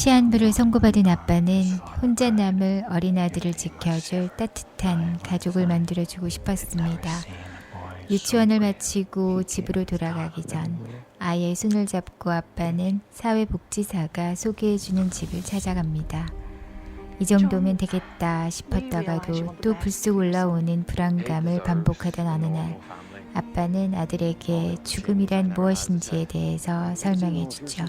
시한부를 선고받은 아빠는 혼자 남을 어린 아들을 지켜줄 따뜻한 가족을 만들어주고 싶었습니다. 유치원을 마치고 집으로 돌아가기 전 아이의 손을 잡고 아빠는 사회복지사가 소개해주는 집을 찾아갑니다. 이 정도면 되겠다 싶었다가도 또 불쑥 올라오는 불안감을 반복하던 어느 날, 아빠는 아들에게 죽음이란 무엇인지에 대해서 설명해 주죠.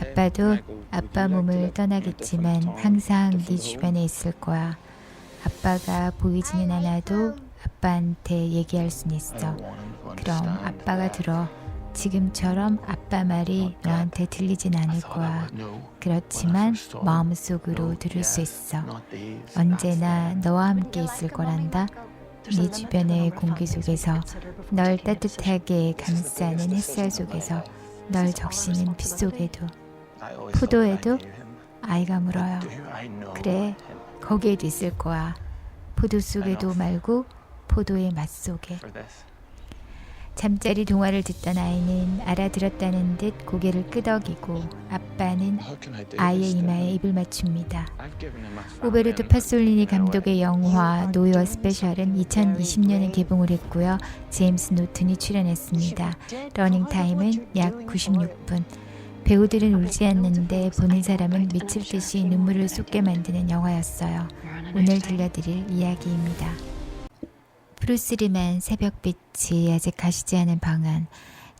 아빠도 아빠 몸을 떠나겠지만 항상 네 주변에 있을 거야. 아빠가 보이지는 않아도 아빠한테 얘기할 순 있어. 그럼 아빠가 들어. 지금처럼 아빠 말이 너한테 들리진 않을 거야. 그렇지만 마음속으로 들을 수 있어. 언제나 너와 함께 있을 거란다. 네 주변의 공기 속에서, 널 따뜻하게 감싸는 햇살 속에서, 널 적시는 빛 속에도. 포도에도? 아이가 물어요. 그래, 거기에도 있을 거야. 포도 속에도 말고 포도의 맛 속에. 잠자리 동화를 듣던 아이는 알아들었다는 듯 고개를 끄덕이고 아빠는 아이의 이마에 입을 맞춥니다. 우베르토 파솔리니 감독의 영화 노이어 스페셜은 2020년에 개봉을 했고요. 제임스 노튼이 출연했습니다. 러닝타임은 약 96분. 배우들은 울지 않는데 보는 사람은 미칠 듯이 눈물을 쏟게 만드는 영화였어요. 오늘 들려드릴 이야기입니다. 푸르스름한 새벽빛이 아직 가시지 않은 방 안.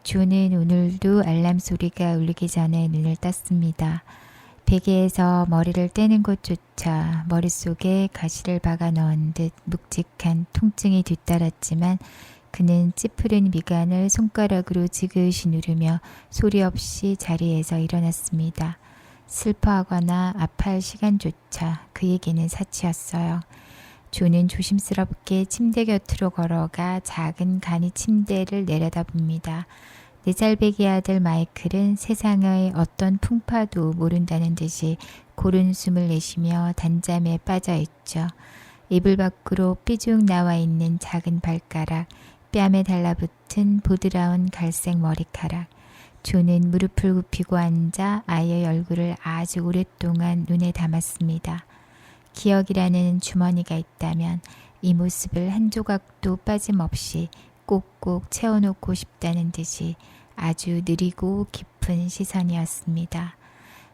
조는 오늘도 알람 소리가 울리기 전에 눈을 떴습니다. 베개에서 머리를 떼는 것조차 머릿속에 가시를 박아 넣은 듯 묵직한 통증이 뒤따랐지만 그는 찌푸른 미간을 손가락으로 지그시 누르며 소리 없이 자리에서 일어났습니다. 슬퍼하거나 아파할 시간조차 그에게는 사치였어요. 조는 조심스럽게 침대 곁으로 걸어가 작은 간이 침대를 내려다봅니다. 4살배기 아들 마이클은 세상의 어떤 풍파도 모른다는 듯이 고른 숨을 내쉬며 단잠에 빠져있죠. 이불 밖으로 삐죽 나와 있는 작은 발가락, 뺨에 달라붙은 보드라운 갈색 머리카락. 조는 무릎을 굽히고 앉아 아이의 얼굴을 아주 오랫동안 눈에 담았습니다. 기억이라는 주머니가 있다면 이 모습을 한 조각도 빠짐없이 꼭꼭 채워놓고 싶다는 듯이 아주 느리고 깊은 시선이었습니다.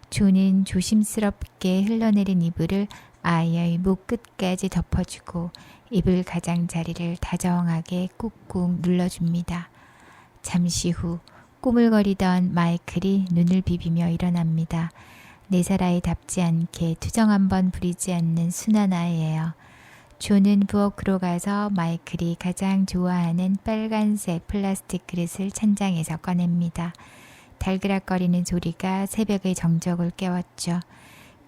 조는 조심스럽게 흘러내린 이불을 아이의 목 끝까지 덮어주고 이불 가장자리를 다정하게 꾹꾹 눌러줍니다. 잠시 후 꾸물거리던 마이클이 눈을 비비며 일어납니다. 4살 아이답지 않게 투정 한번 부리지 않는 순한 아이예요. 조는 부엌으로 가서 마이클이 가장 좋아하는 빨간색 플라스틱 그릇을 찬장에서 꺼냅니다. 달그락거리는 소리가 새벽의 정적을 깨웠죠.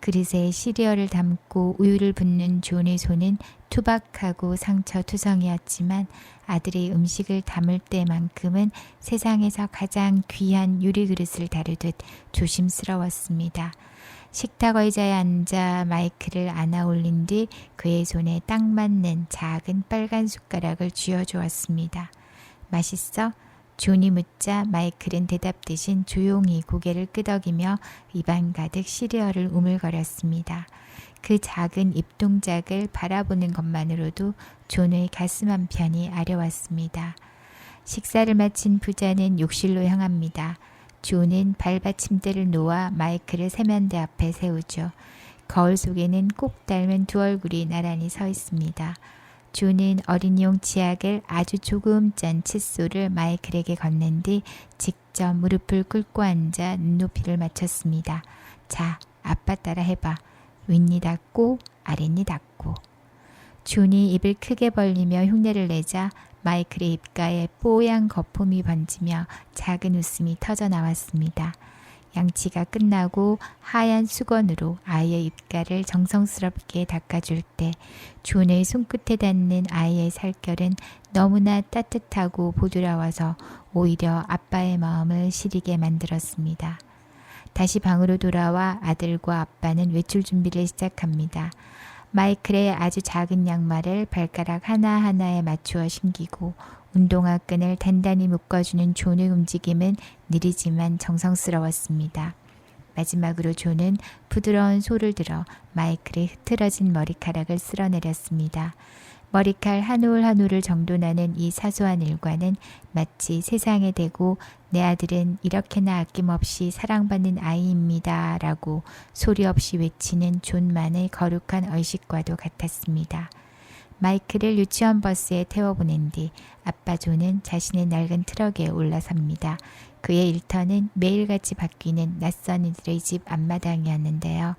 그릇에 시리얼을 담고 우유를 붓는 존의 손은 투박하고 상처투성이었지만 아들의 음식을 담을 때만큼은 세상에서 가장 귀한 유리그릇을 다루듯 조심스러웠습니다. 식탁 의자에 앉아 마이클을 안아 올린 뒤 그의 손에 딱 맞는 작은 빨간 숟가락을 쥐어주었습니다. 맛있어? 존이 묻자 마이클은 대답 대신 조용히 고개를 끄덕이며 입안 가득 시리얼을 우물거렸습니다. 그 작은 입동작을 바라보는 것만으로도 존의 가슴 한편이 아려왔습니다. 식사를 마친 부자는 욕실로 향합니다. 존은 발받침대를 놓아 마이클을 세면대 앞에 세우죠. 거울 속에는 꼭 닮은 두 얼굴이 나란히 서 있습니다. 존은 어린이용 치약을 아주 조금 짠 칫솔을 마이클에게 건넨 뒤 직접 무릎을 꿇고 앉아 눈높이를 맞췄습니다. 자, 아빠 따라 해봐. 윗니 닫고 아랫니 닫고. 존이 입을 크게 벌리며 흉내를 내자 마이클의 입가에 뽀얀 거품이 번지며 작은 웃음이 터져 나왔습니다. 양치가 끝나고 하얀 수건으로 아이의 입가를 정성스럽게 닦아줄 때 존의 손끝에 닿는 아이의 살결은 너무나 따뜻하고 부드러워서 오히려 아빠의 마음을 시리게 만들었습니다. 다시 방으로 돌아와 아들과 아빠는 외출 준비를 시작합니다. 마이클의 아주 작은 양말을 발가락 하나하나에 맞추어 신기고 운동화 끈을 단단히 묶어주는 존의 움직임은 느리지만 정성스러웠습니다. 마지막으로 존은 부드러운 소를 들어 마이클의 흐트러진 머리카락을 쓸어내렸습니다. 머리칼 한 올 한 올을 정돈하는 이 사소한 일과는 마치 세상에 대고 내 아들은 이렇게나 아낌없이 사랑받는 아이입니다 라고 소리 없이 외치는 존만의 거룩한 의식과도 같았습니다. 마이클을 유치원 버스에 태워보낸 뒤 아빠 존은 자신의 낡은 트럭에 올라섭니다. 그의 일터는 매일같이 바뀌는 낯선 이들의 집 앞마당이었는데요.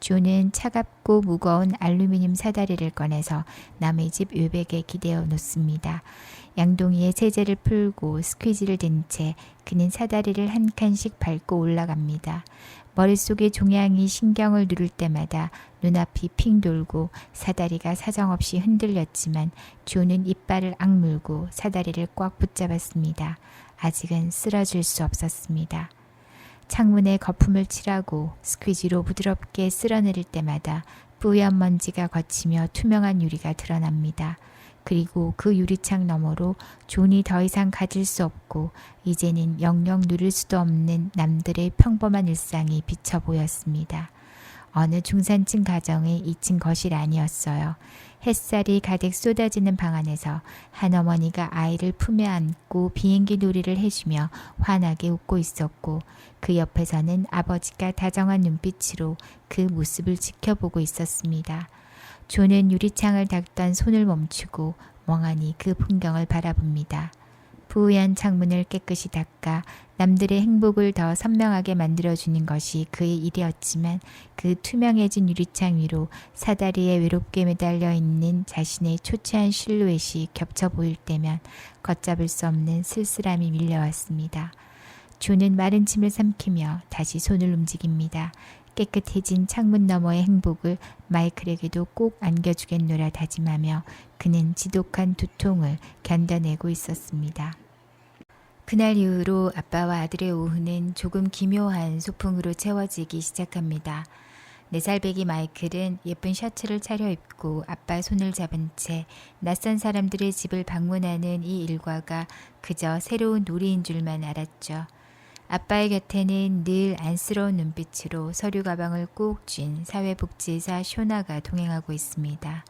존은 차갑고 무거운 알루미늄 사다리를 꺼내서 남의 집 외벽에 기대어 놓습니다. 양동이에 세제를 풀고 스퀴즈를 댄 채 그는 사다리를 한 칸씩 밟고 올라갑니다. 머릿속에 종양이 신경을 누를 때마다 눈앞이 핑 돌고 사다리가 사정없이 흔들렸지만 존은 이빨을 악물고 사다리를 꽉 붙잡았습니다. 아직은 쓰러질 수 없었습니다. 창문에 거품을 칠하고 스퀴지로 부드럽게 쓸어내릴 때마다 뿌연 먼지가 거치며 투명한 유리가 드러납니다. 그리고 그 유리창 너머로 존이 더 이상 가질 수 없고 이제는 영영 누릴 수도 없는 남들의 평범한 일상이 비쳐 보였습니다. 어느 중산층 가정의 2층 거실 아니었어요. 햇살이 가득 쏟아지는 방 안에서 한 어머니가 아이를 품에 안고 비행기 놀이를 해주며 환하게 웃고 있었고 그 옆에서는 아버지가 다정한 눈빛으로 그 모습을 지켜보고 있었습니다. 존은 유리창을 닦던 손을 멈추고 멍하니 그 풍경을 바라봅니다. 부연 창문을 깨끗이 닦아 남들의 행복을 더 선명하게 만들어주는 것이 그의 일이었지만 그 투명해진 유리창 위로 사다리에 외롭게 매달려 있는 자신의 초췌한 실루엣이 겹쳐 보일 때면 걷잡을 수 없는 쓸쓸함이 밀려왔습니다. 존은 마른 침을 삼키며 다시 손을 움직입니다. 깨끗해진 창문 너머의 행복을 마이클에게도 꼭 안겨주겠노라 다짐하며 그는 지독한 두통을 견뎌내고 있었습니다. 그날 이후로 아빠와 아들의 오후는 조금 기묘한 소풍으로 채워지기 시작합니다. 4살배기 마이클은 예쁜 셔츠를 차려입고 아빠 손을 잡은 채 낯선 사람들의 집을 방문하는 이 일과가 그저 새로운 놀이인 줄만 알았죠. 아빠의 곁에는 늘 안쓰러운 눈빛으로 서류 가방을 꼭 쥔 사회복지사 쇼나가 동행하고 있습니다.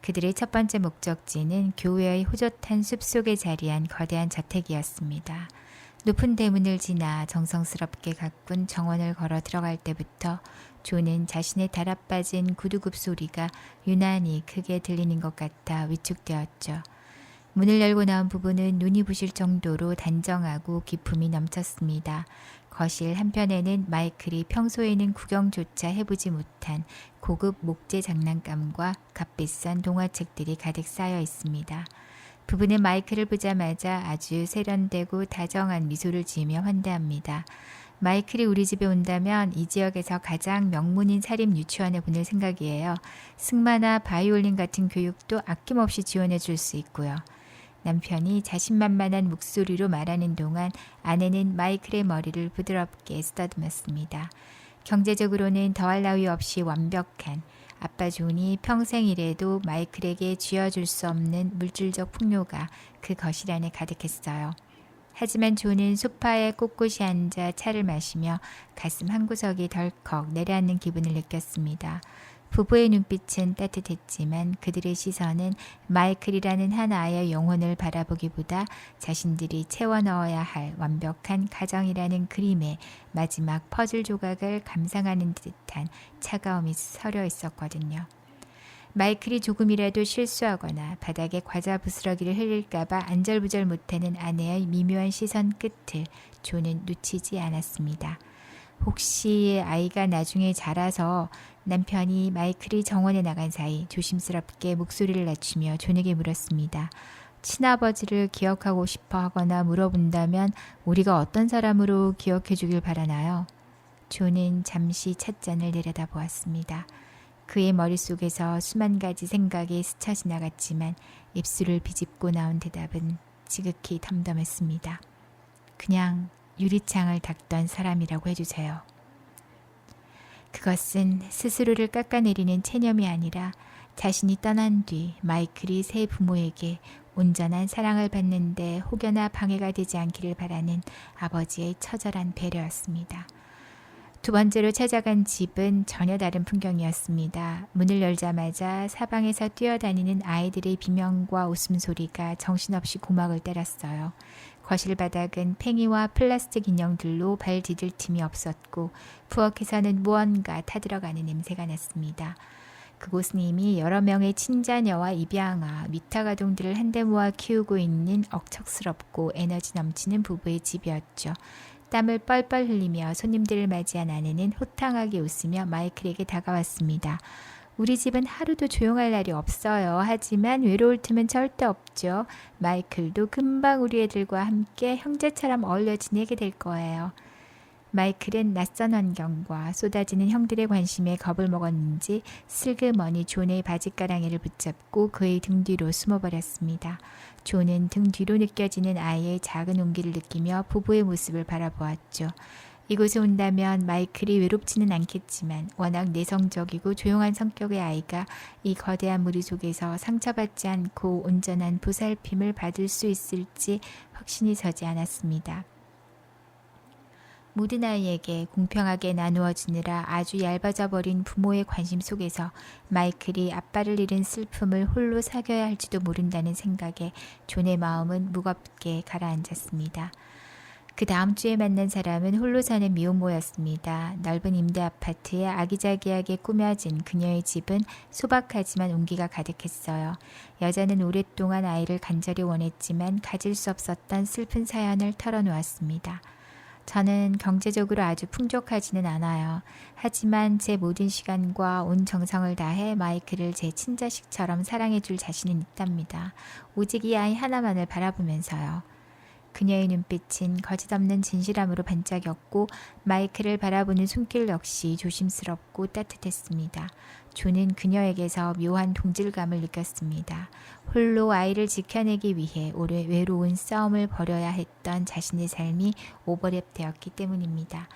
그들의 첫 번째 목적지는 교회의 호젓한 숲속에 자리한 거대한 저택이었습니다. 높은 대문을 지나 정성스럽게 가꾼 정원을 걸어 들어갈 때부터 존은 자신의 달아빠진 구두굽 소리가 유난히 크게 들리는 것 같아 위축되었죠. 문을 열고 나온 부부는 눈이 부실 정도로 단정하고 기품이 넘쳤습니다. 거실 한편에는 마이클이 평소에는 구경조차 해보지 못한 고급 목재 장난감과 값비싼 동화책들이 가득 쌓여 있습니다. 부부는 마이클을 보자마자 아주 세련되고 다정한 미소를 지으며 환대합니다. 마이클이 우리 집에 온다면 이 지역에서 가장 명문인 사립 유치원에 보낼 생각이에요. 승마나 바이올린 같은 교육도 아낌없이 지원해 줄 수 있고요. 남편이 자신만만한 목소리로 말하는 동안 아내는 마이클의 머리를 부드럽게 쓰다듬었습니다. 경제적으로는 더할 나위 없이 완벽한 아빠 존이 평생 일해도 마이클에게 쥐어줄 수 없는 물질적 풍요가 그 거실 안에 가득했어요. 하지만 존은 소파에 꼿꼿이 앉아 차를 마시며 가슴 한구석이 덜컥 내려앉는 기분을 느꼈습니다. 부부의 눈빛은 따뜻했지만 그들의 시선은 마이클이라는 한 아이의 영혼을 바라보기보다 자신들이 채워 넣어야 할 완벽한 가정이라는 그림의 마지막 퍼즐 조각을 감상하는 듯한 차가움이 서려 있었거든요. 마이클이 조금이라도 실수하거나 바닥에 과자 부스러기를 흘릴까봐 안절부절 못하는 아내의 미묘한 시선 끝을 존은 놓치지 않았습니다. 혹시 아이가 나중에 자라서 남편이 마이클이 정원에 나간 사이 조심스럽게 목소리를 낮추며 존에게 물었습니다. 친아버지를 기억하고 싶어 하거나 물어본다면 우리가 어떤 사람으로 기억해 주길 바라나요? 존은 잠시 찻잔을 내려다보았습니다. 그의 머릿속에서 수만 가지 생각이 스쳐 지나갔지만 입술을 비집고 나온 대답은 지극히 덤덤했습니다. 그냥 유리창을 닦던 사람이라고 해주세요. 그것은 스스로를 깎아내리는 체념이 아니라 자신이 떠난 뒤 마이클이 새 부모에게 온전한 사랑을 받는데 혹여나 방해가 되지 않기를 바라는 아버지의 처절한 배려였습니다. 두 번째로 찾아간 집은 전혀 다른 풍경이었습니다. 문을 열자마자 사방에서 뛰어다니는 아이들의 비명과 웃음소리가 정신없이 고막을 때렸어요. 거실 바닥은 팽이와 플라스틱 인형들로 발 디딜 틈이 없었고 부엌에서는 무언가 타들어가는 냄새가 났습니다. 그곳은 이미 여러 명의 친자녀와 입양아, 위탁아동들을 한데 모아 키우고 있는 억척스럽고 에너지 넘치는 부부의 집이었죠. 땀을 뻘뻘 흘리며 손님들을 맞이한 아내는 호탕하게 웃으며 마이클에게 다가왔습니다. 우리 집은 하루도 조용할 날이 없어요. 하지만 외로울 틈은 절대 없죠. 마이클도 금방 우리 애들과 함께 형제처럼 어울려 지내게 될 거예요. 마이클은 낯선 환경과 쏟아지는 형들의 관심에 겁을 먹었는지 슬그머니 존의 바지가랑이를 붙잡고 그의 등 뒤로 숨어버렸습니다. 존은 등 뒤로 느껴지는 아이의 작은 온기를 느끼며 부부의 모습을 바라보았죠. 이곳에 온다면 마이클이 외롭지는 않겠지만 워낙 내성적이고 조용한 성격의 아이가 이 거대한 무리 속에서 상처받지 않고 온전한 보살핌을 받을 수 있을지 확신이 서지 않았습니다. 모든 아이에게 공평하게 나누어 주느라 아주 얇아져 버린 부모의 관심 속에서 마이클이 아빠를 잃은 슬픔을 홀로 사겨야 할지도 모른다는 생각에 존의 마음은 무겁게 가라앉았습니다. 그 다음 주에 만난 사람은 홀로 사는 미혼모였습니다. 넓은 임대 아파트에 아기자기하게 꾸며진 그녀의 집은 소박하지만 온기가 가득했어요. 여자는 오랫동안 아이를 간절히 원했지만 가질 수 없었던 슬픈 사연을 털어놓았습니다. 저는 경제적으로 아주 풍족하지는 않아요. 하지만 제 모든 시간과 온 정성을 다해 마이클을 제 친자식처럼 사랑해 줄 자신은 있답니다. 오직 이 아이 하나만을 바라보면서요. 그녀의 눈빛은 거짓없는 진실함으로 반짝였고 마이클을 바라보는 손길 역시 조심스럽고 따뜻했습니다. 존은 그녀에게서 묘한 동질감을 느꼈습니다. 홀로 아이를 지켜내기 위해 오래 외로운 싸움을 벌여야 했던 자신의 삶이 오버랩되었기 때문입니다.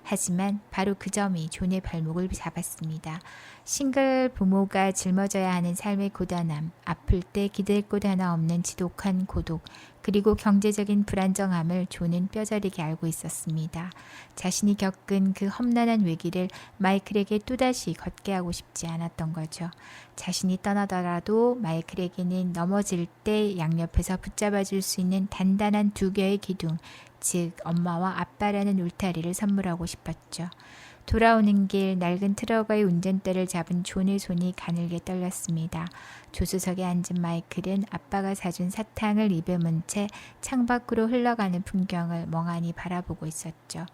하지만 바로 그 점이 존의 발목을 잡았습니다. 싱글 부모가 짊어져야 하는 삶의 고단함, 아플 때 기댈 곳 하나 없는 지독한 고독, 그리고 경제적인 불안정함을 존은 뼈저리게 알고 있었습니다. 자신이 겪은 그 험난한 위기를 마이클에게 또다시 걷게 하고 싶지 않았던 거죠. 자신이 떠나더라도 마이클에게는 넘어질 때 양옆에서 붙잡아줄 수 있는 단단한 두 개의 기둥, 즉 엄마와 아빠라는 울타리를 선물하고 싶었죠. 돌아오는 길 낡은 트럭의 운전대를 잡은 존의 손이 가늘게 떨렸습니다. 조수석에 앉은 마이클은 아빠가 사준 사탕을 입에 문 채 창밖으로 흘러가는 풍경을 멍하니 바라보고 있었죠.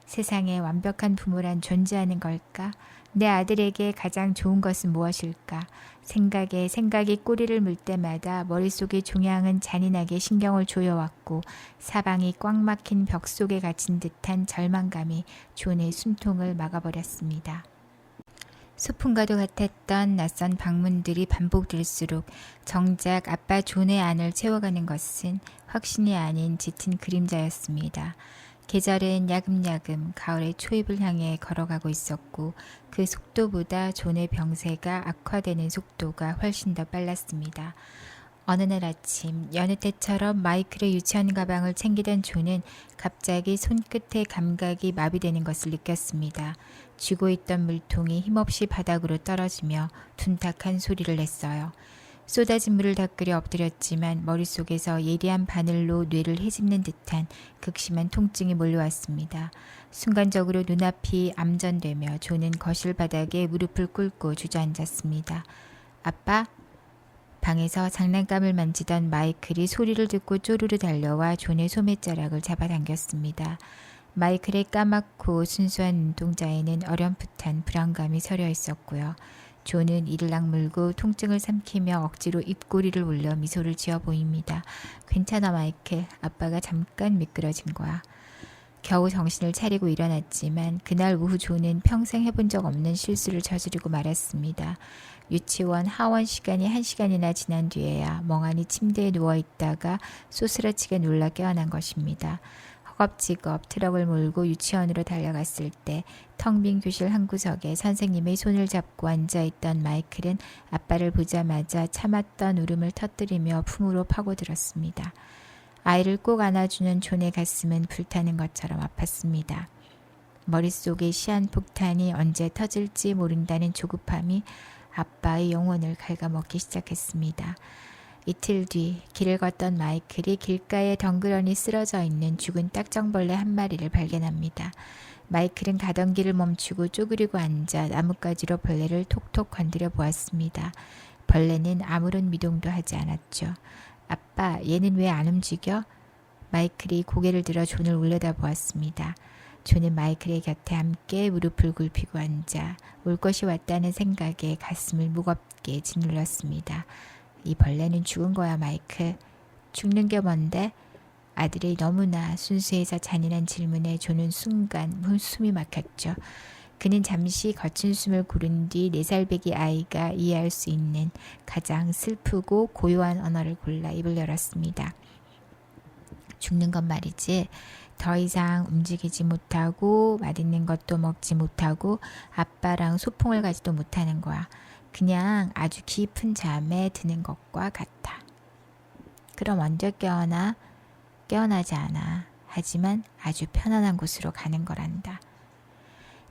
세상에 완벽한 부모란 존재하는 걸까? 내 아들에게 가장 좋은 것은 무엇일까? 생각에 생각이 꼬리를 물 때마다 머릿속의 종양은 잔인하게 신경을 조여왔고 사방이 꽉 막힌 벽 속에 갇힌 듯한 절망감이 존의 숨통을 막아버렸습니다. 소풍과도 같았던 낯선 방문들이 반복될수록 정작 아빠 존의 안을 채워가는 것은 확신이 아닌 짙은 그림자였습니다. 계절은 야금야금 가을의 초입을 향해 걸어가고 있었고 그 속도보다 존의 병세가 악화되는 속도가 훨씬 더 빨랐습니다. 어느 날 아침 여느 때처럼 마이클의 유치원 가방을 챙기던 존은 갑자기 손끝의 감각이 마비되는 것을 느꼈습니다. 쥐고 있던 물통이 힘없이 바닥으로 떨어지며 둔탁한 소리를 냈어요. 쏟아진 물을 닦으려 엎드렸지만 머릿속에서 예리한 바늘로 뇌를 헤집는 듯한 극심한 통증이 몰려왔습니다. 순간적으로 눈앞이 암전되며 존은 거실 바닥에 무릎을 꿇고 주저앉았습니다. 아빠? 방에서 장난감을 만지던 마이클이 소리를 듣고 쪼르르 달려와 존의 소매자락을 잡아당겼습니다. 마이클의 까맣고 순수한 눈동자에는 어렴풋한 불안감이 서려 있었고요. 존은 이를 악물고 통증을 삼키며 억지로 입꼬리를 올려 미소를 지어 보입니다. 괜찮아 마이클, 아빠가 잠깐 미끄러진 거야. 겨우 정신을 차리고 일어났지만 그날 오후 존은 평생 해본 적 없는 실수를 저지르고 말았습니다. 유치원 하원 시간이 1시간이나 지난 뒤에야 멍하니 침대에 누워있다가 소스라치게 놀라 깨어난 것입니다. 허겁지겁 트럭을 몰고 유치원으로 달려갔을 때 텅 빈 교실 한 구석에 선생님의 손을 잡고 앉아있던 마이클은 아빠를 보자마자 참았던 울음을 터뜨리며 품으로 아이를 꼭 안아주는 존의 가슴은 불타는 것처럼 아팠습니다. 머릿속에 시한폭탄이 언제 터질지 모른다는 조급함이 아빠의 영혼을 갉아먹기 시작했습니다. 이틀 뒤 길을 걷던 마이클이 길가에 덩그러니 쓰러져 있는 죽은 딱정벌레 한 마리를 발견합니다. 마이클은 가던 길을 멈추고 쪼그리고 앉아 나뭇가지로 벌레를 톡톡 건드려 보았습니다. 벌레는 아무런 미동도 하지 않았죠. 아빠, 얘는 왜 안 움직여? 마이클이 고개를 들어 존을 올려다보았습니다. 존은 마이클의 곁에 함께 무릎을 굽히고 앉아 올 것이 왔다는 생각에 가슴을 무겁게 짓눌렀습니다. 이 벌레는 죽은 거야, 마이클. 죽는 게 뭔데? 아들의 너무나 순수해서 잔인한 질문에 존은 순간 숨이 막혔죠. 그는 잠시 거친 숨을 고른 뒤 4살배기 아이가 이해할 수 있는 가장 슬프고 고요한 언어를 골라 입을 열었습니다. 죽는 건 말이지. 더 이상 움직이지 못하고 맛있는 것도 먹지 못하고 아빠랑 소풍을 가지도 못하는 거야. 그냥 아주 깊은 잠에 드는 것과 같아. 그럼 언제 깨어나? 깨어나지 않아. 하지만 아주 편안한 곳으로 가는 거란다.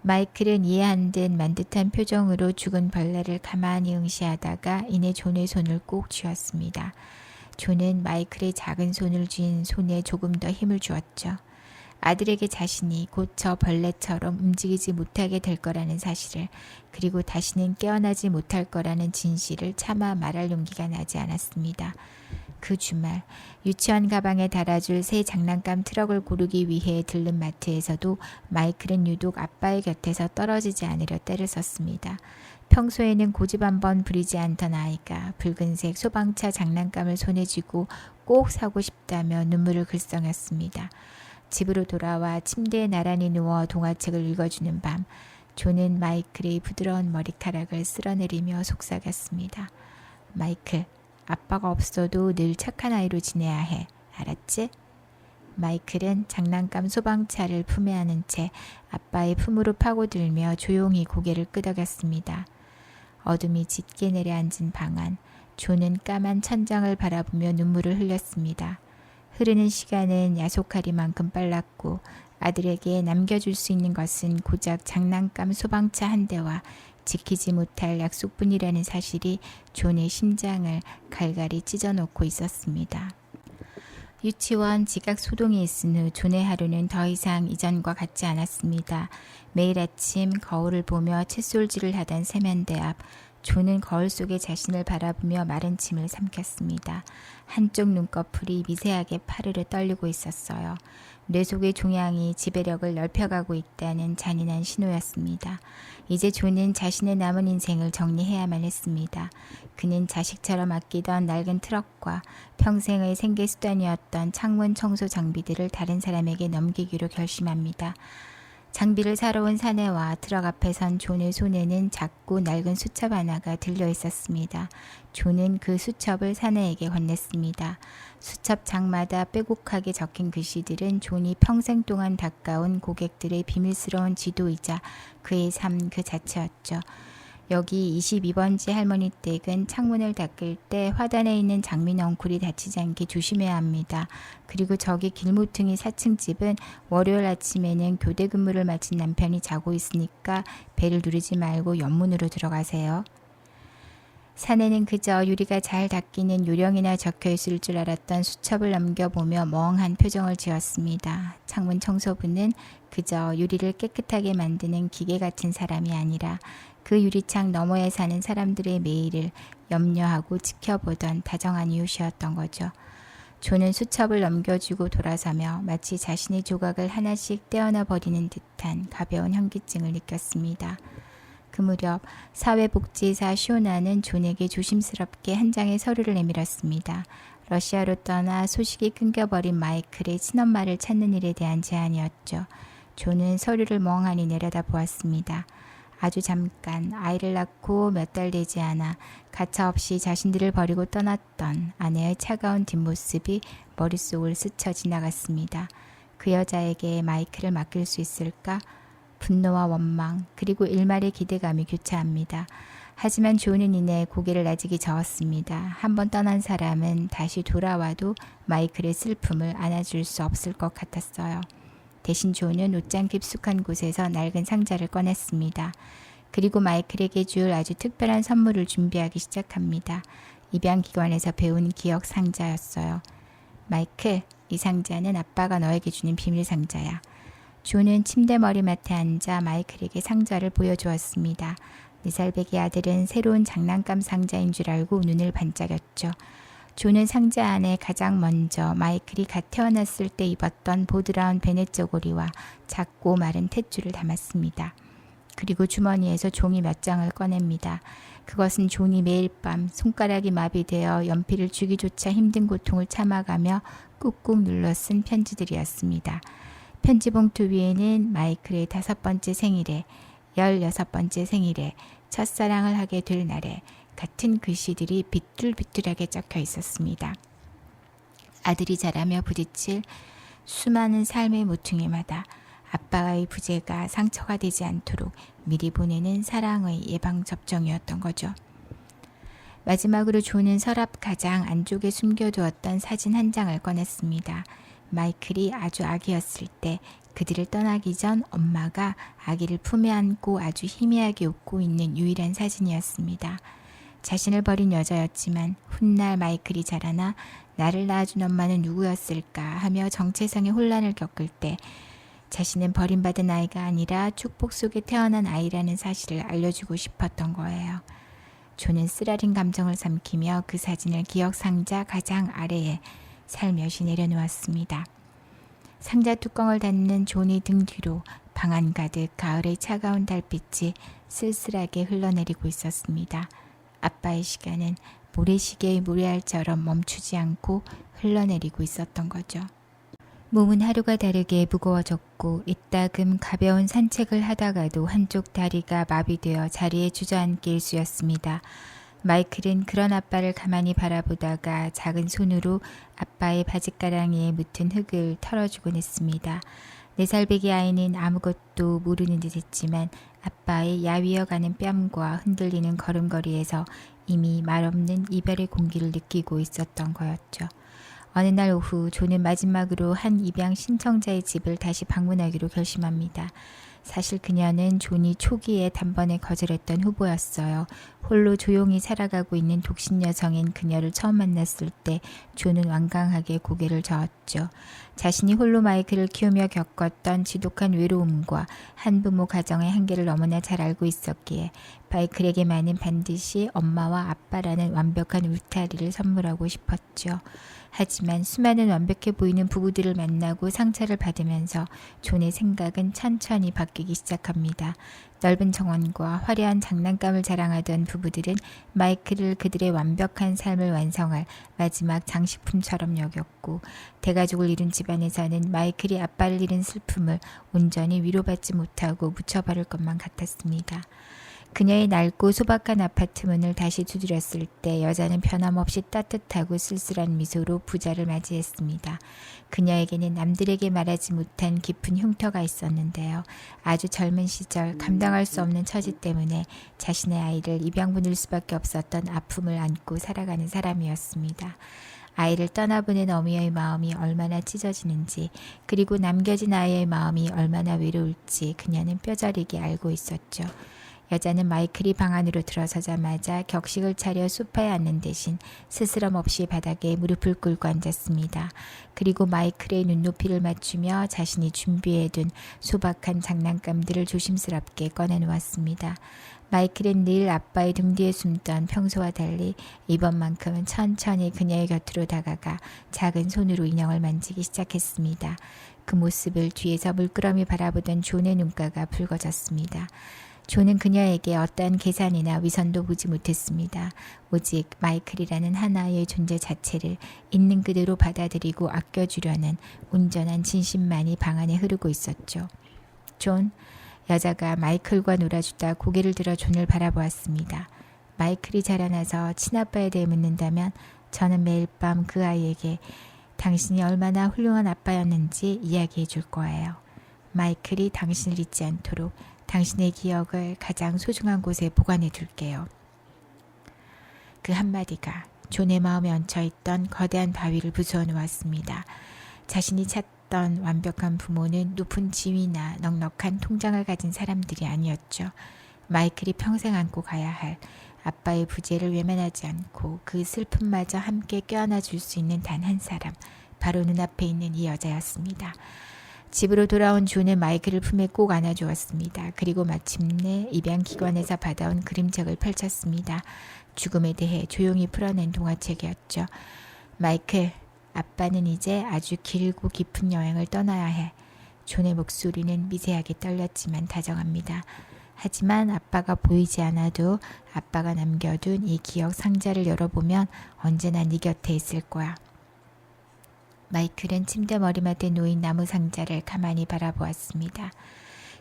마이클은 이해한 듯 만듯한 표정으로 죽은 벌레를 가만히 응시하다가 이내 존의 손을 꼭 쥐었습니다. 존은 마이클의 작은 손을 쥔 손에 조금 더 힘을 주었죠. 아들에게 자신이 곧 저 벌레처럼 움직이지 못하게 될 거라는 사실을, 그리고 다시는 깨어나지 못할 거라는 진실을 차마 말할 용기가 나지 않았습니다. 그 주말 유치원 가방에 달아줄 새 장난감 트럭을 고르기 위해 들른 마트에서도 마이클은 유독 아빠의 곁에서 떨어지지 않으려 떼를 썼습니다. 평소에는 고집 한번 부리지 않던 아이가 붉은색 소방차 장난감을 손에 쥐고 꼭 사고 싶다며 눈물을 글썽였습니다. 집으로 돌아와 침대에 나란히 누워 동화책을 읽어주는 밤, 존은 마이클의 부드러운 머리카락을 쓸어내리며 속삭였습니다. 마이클, 아빠가 없어도 늘 착한 아이로 지내야 해. 알았지? 마이클은 장난감 소방차를 품에 안은 채 아빠의 품으로 파고들며 조용히 고개를 끄덕였습니다. 어둠이 짙게 내려앉은 방 안, 존은 까만 천장을 바라보며 눈물을 흘렸습니다. 흐르는 시간은 야속하리만큼 빨랐고 아들에게 남겨줄 수 있는 것은 고작 장난감 소방차 한 대와 지키지 못할 약속뿐이라는 사실이 존의 심장을 갈갈이 찢어놓고 있었습니다. 유치원 지각 소동이 있은 후 존의 하루는 더 이상 이전과 같지 않았습니다. 매일 아침 거울을 보며 칫솔질을 하던 세면대 앞, 존은 거울 속에 자신을 바라보며 마른 침을 삼켰습니다. 한쪽 눈꺼풀이 미세하게 파르르 떨리고 있었어요. 뇌 속의 종양이 지배력을 넓혀가고 있다는 잔인한 신호였습니다. 이제 존은 자신의 남은 인생을 정리해야만 했습니다. 그는 자식처럼 아끼던 낡은 트럭과 평생의 생계수단이었던 창문 청소 장비들을 다른 사람에게 넘기기로 결심합니다. 장비를 사러 온 사내와 트럭 앞에 선 존의 손에는 작고 낡은 수첩 하나가 들려 있었습니다. 존은 그 수첩을 사내에게 건넸습니다. 수첩 장마다 빼곡하게 적힌 글씨들은 존이 평생 동안 닦아온 고객들의 비밀스러운 지도이자 그의 삶 그 자체였죠. 여기 22번지 할머니 댁은 창문을 닦을 때 화단에 있는 장미 넝쿨이 다치지 않게 조심해야 합니다. 그리고 저기 길모퉁이 4층 집은 월요일 아침에는 교대 근무를 마친 남편이 자고 있으니까 벨을 누르지 말고 옆문으로 들어가세요. 사내는 그저 유리가 잘 닦이는 요령이나 적혀있을 줄 알았던 수첩을 넘겨보며 멍한 표정을 지었습니다. 창문 청소부는 그저 유리를 깨끗하게 만드는 기계 같은 사람이 아니라 그 유리창 너머에 사는 사람들의 매일을 염려하고 지켜보던 다정한 이웃이었던 거죠. 존은 수첩을 넘겨주고 돌아서며 마치 자신의 조각을 하나씩 떼어놔 버리는 듯한 가벼운 현기증을 느꼈습니다. 그 무렵 사회복지사 시오나는 존에게 조심스럽게 한 장의 서류를 내밀었습니다. 러시아로 떠나 소식이 끊겨버린 마이클의 친엄마를 찾는 일에 대한 제안이었죠. 존은 서류를 멍하니 내려다보았습니다. 아주 잠깐 아이를 낳고 몇 달 되지 않아 가차없이 자신들을 버리고 떠났던 아내의 차가운 뒷모습이 머릿속을 스쳐 지나갔습니다. 그 여자에게 마이클을 맡길 수 있을까? 분노와 원망 그리고 일말의 기대감이 교차합니다. 하지만 존은 이내 고개를 나직이 저었습니다. 한번 떠난 사람은 다시 돌아와도 마이클의 슬픔을 안아줄 수 없을 것 같았어요. 대신 존은 옷장 깊숙한 곳에서 낡은 상자를 꺼냈습니다. 그리고 마이클에게 줄 아주 특별한 선물을 준비하기 시작합니다. 입양기관에서 배운 기억 상자였어요. 마이클, 이 상자는 아빠가 너에게 주는 비밀 상자야. 존은 침대 머리맡에 앉아 마이클에게 상자를 보여주었습니다. 4살배기 아들은 새로운 장난감 상자인 줄 알고 눈을 반짝였죠. 존은 상자 안에 가장 먼저 마이클이 갓 태어났을 때 입었던 보드라운 베넷 저고리와 작고 마른 탯줄을 담았습니다. 그리고 주머니에서 종이 몇 장을 꺼냅니다. 그것은 존이 매일 밤 손가락이 마비되어 연필을 쥐기조차 힘든 고통을 참아가며 꾹꾹 눌러 쓴 편지들이었습니다. 편지 봉투 위에는 마이클의 5번째 생일에, 16번째 생일에, 첫사랑을 하게 될 날에 같은 글씨들이 비뚤비뚤하게 적혀 있었습니다. 아들이 자라며 부딪힐 수많은 삶의 모퉁이마다 아빠의 부재가 상처가 되지 않도록 미리 보내는 사랑의 예방접종이었던 거죠. 마지막으로 존은 서랍 가장 안쪽에 숨겨두었던 사진 한 장을 꺼냈습니다. 마이클이 아주 아기였을 때 그들을 떠나기 전 엄마가 아기를 품에 안고 아주 희미하게 웃고 있는 유일한 사진이었습니다. 자신을 버린 여자였지만 훗날 마이클이 자라나 나를 낳아준 엄마는 누구였을까 하며 정체성의 혼란을 겪을 때 자신은 버림받은 아이가 아니라 축복 속에 태어난 아이라는 사실을 알려주고 싶었던 거예요. 존은 쓰라린 감정을 삼키며 그 사진을 기억 상자 가장 아래에 살며시 내려놓았습니다. 상자 뚜껑을 닫는 존의 등 뒤로 방 안 가득 가을의 차가운 달빛이 쓸쓸하게 흘러내리고 있었습니다. 아빠의 시간은 모래시계의 모래알처럼 멈추지 않고 흘러내리고 있었던 거죠. 몸은 하루가 다르게 무거워졌고 이따금 가벼운 산책을 하다가도 한쪽 다리가 마비되어 자리에 주저앉기 일쑤였습니다. 마이클은 그런 아빠를 가만히 바라보다가 작은 손으로 아빠의 바짓가랑이에 묻은 흙을 털어주곤 했습니다. 4살배기 아이는 아무것도 모르는 듯 했지만 아빠의 야위어가는 뺨과 흔들리는 걸음걸이에서 이미 말없는 이별의 공기를 느끼고 있었던 거였죠. 어느 날 오후 존은 마지막으로 한 입양 신청자의 집을 다시 방문하기로 결심합니다. 사실 그녀는 존이 초기에 단번에 거절했던 후보였어요. 홀로 조용히 살아가고 있는 독신 여성인 그녀를 처음 만났을 때 존은 완강하게 고개를 저었죠. 자신이 홀로 마이클을 키우며 겪었던 지독한 외로움과 한부모 가정의 한계를 너무나 잘 알고 있었기에 마이클에게만은 반드시 엄마와 아빠라는 완벽한 울타리를 선물하고 싶었죠. 하지만 수많은 완벽해 보이는 부부들을 만나고 상처를 받으면서 존의 생각은 천천히 바뀌기 시작합니다. 넓은 정원과 화려한 장난감을 자랑하던 부부들은 마이클을 그들의 완벽한 삶을 완성할 마지막 장식품처럼 여겼고 대가족을 이룬 집안에서는 마이클이 아빠를 잃은 슬픔을 온전히 위로받지 못하고 묻혀버릴 것만 같았습니다. 그녀의 낡고 소박한 아파트 문을 다시 두드렸을 때 여자는 변함없이 따뜻하고 쓸쓸한 미소로 부자를 맞이했습니다. 그녀에게는 남들에게 말하지 못한 깊은 흉터가 있었는데요. 아주 젊은 시절 감당할 수 없는 처지 때문에 자신의 아이를 입양 보낼 수밖에 없었던 아픔을 안고 살아가는 사람이었습니다. 아이를 떠나보낸 어미의 마음이 얼마나 찢어지는지 그리고 남겨진 아이의 마음이 얼마나 외로울지 그녀는 뼈저리게 알고 있었죠. 여자는 마이클이 방 안으로 들어서자마자 격식을 차려 소파에 앉는 대신 스스럼 없이 바닥에 무릎을 꿇고 앉았습니다. 그리고 마이클의 눈높이를 맞추며 자신이 준비해둔 소박한 장난감들을 조심스럽게 꺼내놓았습니다. 마이클은 늘 아빠의 등 뒤에 숨던 평소와 달리 이번만큼은 천천히 그녀의 곁으로 다가가 작은 손으로 인형을 만지기 시작했습니다. 그 모습을 뒤에서 물끄러미 바라보던 존의 눈가가 붉어졌습니다. 존은 그녀에게 어떠한 계산이나 위선도 보지 못했습니다. 오직 마이클이라는 하나의 존재 자체를 있는 그대로 받아들이고 아껴주려는 온전한 진심만이 방 안에 흐르고 있었죠. 존, 여자가 마이클과 놀아주다 고개를 들어 존을 바라보았습니다. 마이클이 자라나서 친아빠에 대해 묻는다면 저는 매일 밤 그 아이에게 당신이 얼마나 훌륭한 아빠였는지 이야기해 줄 거예요. 마이클이 당신을 잊지 않도록 당신의 기억을 가장 소중한 곳에 보관해 둘게요. 그 한마디가 존의 마음에 얹혀있던 거대한 바위를 부수어 놓았습니다. 자신이 찾던 있었던 완벽한 부모는 높은 지위나 넉넉한 통장을 가진 사람들이 아니었죠. 마이클이 평생 안고 가야 할 아빠의 부재를 외면하지 않고 그 슬픔마저 함께 껴안아 줄 수 있는 단 한 사람, 바로 눈앞에 있는 이 여자였습니다. 집으로 돌아온 존은 마이클을 품에 꼭 안아주었습니다. 그리고 마침내 입양기관에서 받아온 그림책을 펼쳤습니다. 죽음에 대해 조용히 풀어낸 동화책이었죠. 마이클, 아빠는 이제 아주 길고 깊은 여행을 떠나야 해. 존의 목소리는 미세하게 떨렸지만 다정합니다. 하지만 아빠가 보이지 않아도 아빠가 남겨둔 이 기억 상자를 열어보면 언제나 네 곁에 있을 거야. 마이클은 침대 머리맡에 놓인 나무 상자를 가만히 바라보았습니다.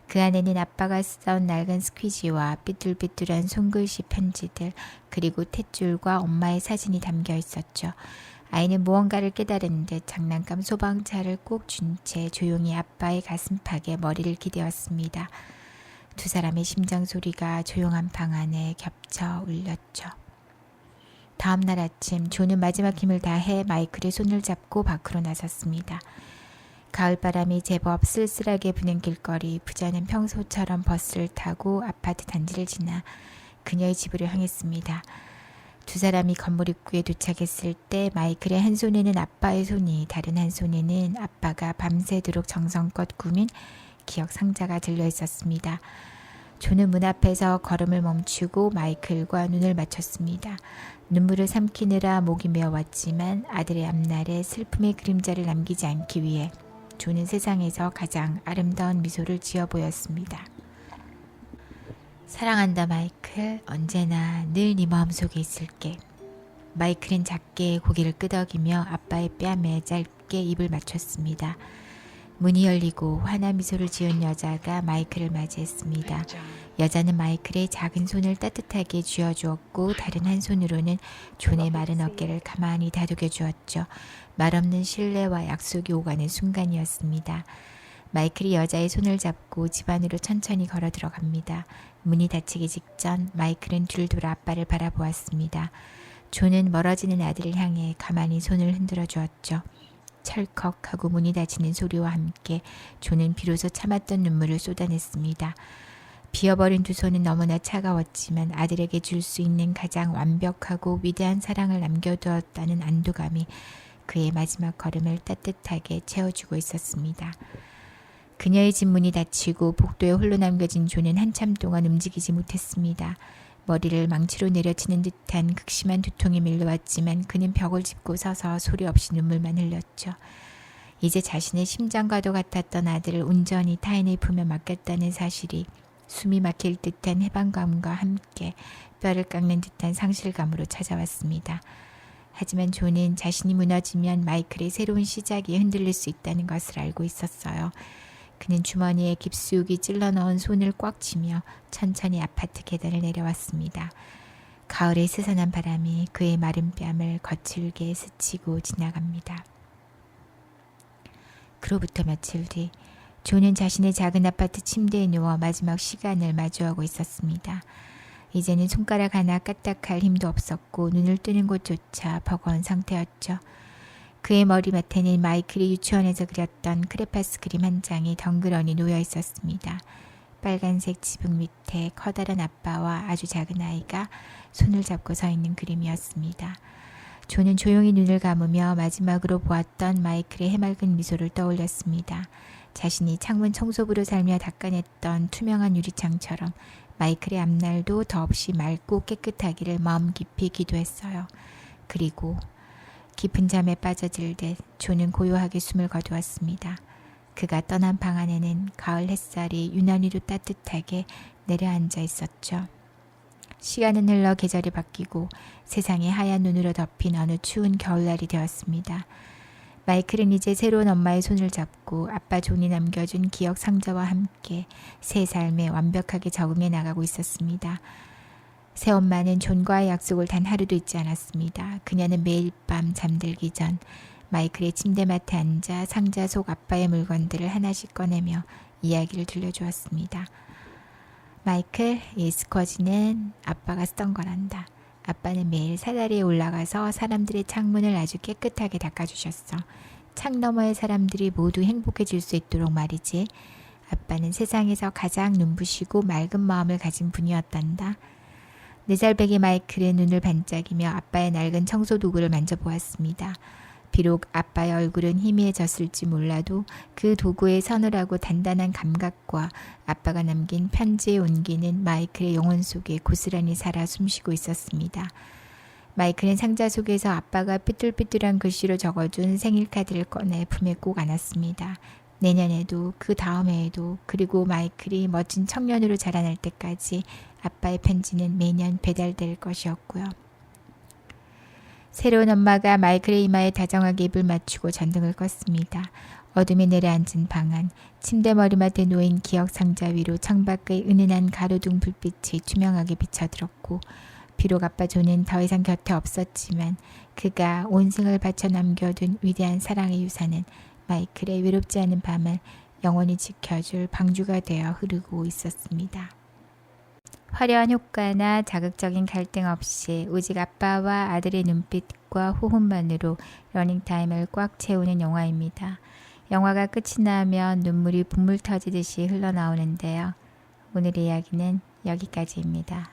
그 안에는 아빠가 써온 낡은 스퀴지와 삐뚤삐뚤한 손글씨 편지들, 그리고 탯줄과 엄마의 사진이 담겨 있었죠. 아이는 무언가를 깨달은 듯 장난감 소방차를 꼭 쥔 채 조용히 아빠의 가슴팍에 머리를 기대었습니다. 두 사람의 심장 소리가 조용한 방 안에 겹쳐 울렸죠. 다음 날 아침 존은 마지막 힘을 다해 마이클의 손을 잡고 밖으로 나섰습니다. 가을바람이 제법 쓸쓸하게 부는 길거리, 부자는 평소처럼 버스를 타고 아파트 단지를 지나 그녀의 집으로 향했습니다. 두 사람이 건물 입구에 도착했을 때 마이클의 한 손에는 아빠의 손이, 다른 한 손에는 아빠가 밤새도록 정성껏 꾸민 기억 상자가 들려 있었습니다. 존은 문 앞에서 걸음을 멈추고 마이클과 눈을 맞췄습니다. 눈물을 삼키느라 목이 메어왔지만 아들의 앞날에 슬픔의 그림자를 남기지 않기 위해 존은 세상에서 가장 아름다운 미소를 지어 보였습니다. 사랑한다 마이클, 언제나 늘 네 마음속에 있을게. 마이클은 작게 고개를 끄덕이며 아빠의 뺨에 짧게 입을 맞췄습니다. 문이 열리고 환한 미소를 지은 여자가 마이클을 맞이했습니다. 여자는 마이클의 작은 손을 따뜻하게 쥐어주었고 다른 한 손으로는 존의 마른 어깨를 가만히 다독여 주었죠. 말없는 신뢰와 약속이 오가는 순간이었습니다. 마이클이 여자의 손을 잡고 집 안으로 천천히 걸어 들어갑니다. 문이 닫히기 직전 마이클은 뒤를 돌아 아빠를 바라보았습니다. 존은 멀어지는 아들을 향해 가만히 손을 흔들어 주었죠. 철컥하고 문이 닫히는 소리와 함께 존은 비로소 참았던 눈물을 쏟아냈습니다. 비어버린 두 손은 너무나 차가웠지만 아들에게 줄 수 있는 가장 완벽하고 위대한 사랑을 남겨두었다는 안도감이 그의 마지막 걸음을 따뜻하게 채워주고 있었습니다. 그녀의 집 문이 닫히고 복도에 홀로 남겨진 존은 한참 동안 움직이지 못했습니다. 머리를 망치로 내려치는 듯한 극심한 두통이 밀려왔지만 그는 벽을 짚고 서서 소리 없이 눈물만 흘렸죠. 이제 자신의 심장과도 같았던 아들을 온전히 타인의 품에 맡겼다는 사실이 숨이 막힐 듯한 해방감과 함께 뼈를 깎는 듯한 상실감으로 찾아왔습니다. 하지만 존은 자신이 무너지면 마이클의 새로운 시작이 흔들릴 수 있다는 것을 알고 있었어요. 그는 주머니에 깁스육이 찔러 넣은 손을 꽉 쥐며 천천히 아파트 계단을 내려왔습니다. 가을의 스산한 바람이 그의 마른 뺨을 거칠게 스치고 지나갑니다. 그로부터 며칠 뒤 존은 자신의 작은 아파트 침대에 누워 마지막 시간을 마주하고 있었습니다. 이제는 손가락 하나 까딱할 힘도 없었고 눈을 뜨는 곳조차 버거운 상태였죠. 그의 머리맡에는 마이클이 유치원에서 그렸던 크레파스 그림 한 장이 덩그러니 놓여 있었습니다. 빨간색 지붕 밑에 커다란 아빠와 아주 작은 아이가 손을 잡고 서 있는 그림이었습니다. 존은 조용히 눈을 감으며 마지막으로 보았던 마이클의 해맑은 미소를 떠올렸습니다. 자신이 창문 청소부로 살며 닦아냈던 투명한 유리창처럼 마이클의 앞날도 더없이 맑고 깨끗하기를 마음 깊이 기도했어요. 그리고 깊은 잠에 빠져들듯 존은 고요하게 숨을 거두었습니다. 그가 떠난 방 안에는 가을 햇살이 유난히도 따뜻하게 내려앉아 있었죠. 시간은 흘러 계절이 바뀌고 세상이 하얀 눈으로 덮인 어느 추운 겨울날이 되었습니다. 마이클은 이제 새로운 엄마의 손을 잡고 아빠 존이 남겨준 기억 상자와 함께 새 삶에 완벽하게 적응해 나가고 있었습니다. 새엄마는 존과의 약속을 단 하루도 잊지 않았습니다. 그녀는 매일 밤 잠들기 전 마이클의 침대맡에 앉아 상자 속 아빠의 물건들을 하나씩 꺼내며 이야기를 들려주었습니다. 마이클, 이 스쿼지는 아빠가 쓰던 거란다. 아빠는 매일 사다리에 올라가서 사람들의 창문을 아주 깨끗하게 닦아주셨어. 창 너머의 사람들이 모두 행복해질 수 있도록 말이지. 아빠는 세상에서 가장 눈부시고 맑은 마음을 가진 분이었단다. 4살 배기 마이클은 눈을 반짝이며 아빠의 낡은 청소 도구를 만져보았습니다. 비록 아빠의 얼굴은 희미해졌을지 몰라도 그 도구의 서늘하고 단단한 감각과 아빠가 남긴 편지의 온기는 마이클의 영혼 속에 고스란히 살아 숨쉬고 있었습니다. 마이클은 상자 속에서 아빠가 삐뚤삐뚤한 글씨로 적어준 생일 카드를 꺼내 품에 꼭 안았습니다. 내년에도 그 다음 해에도 그리고 마이클이 멋진 청년으로 자라날 때까지 아빠의 편지는 매년 배달될 것이었고요. 새로운 엄마가 마이클의 이마에 다정하게 입을 맞추고 전등을 껐습니다. 어둠이 내려앉은 방 안, 침대 머리맡에 놓인 기억 상자 위로 창밖의 은은한 가로등 불빛이 투명하게 비쳐들었고 비록 아빠 존은 더 이상 곁에 없었지만 그가 온 생을 바쳐 남겨둔 위대한 사랑의 유산은 마이클의 외롭지 않은 밤을 영원히 지켜줄 방주가 되어 흐르고 있었습니다. 화려한 효과나 자극적인 갈등 없이 오직 아빠와 아들의 눈빛과 호흡만으로 러닝타임을 꽉 채우는 영화입니다. 영화가 끝이 나면 눈물이 분물 터지듯이 흘러나오는데요. 오늘의 이야기는 여기까지입니다.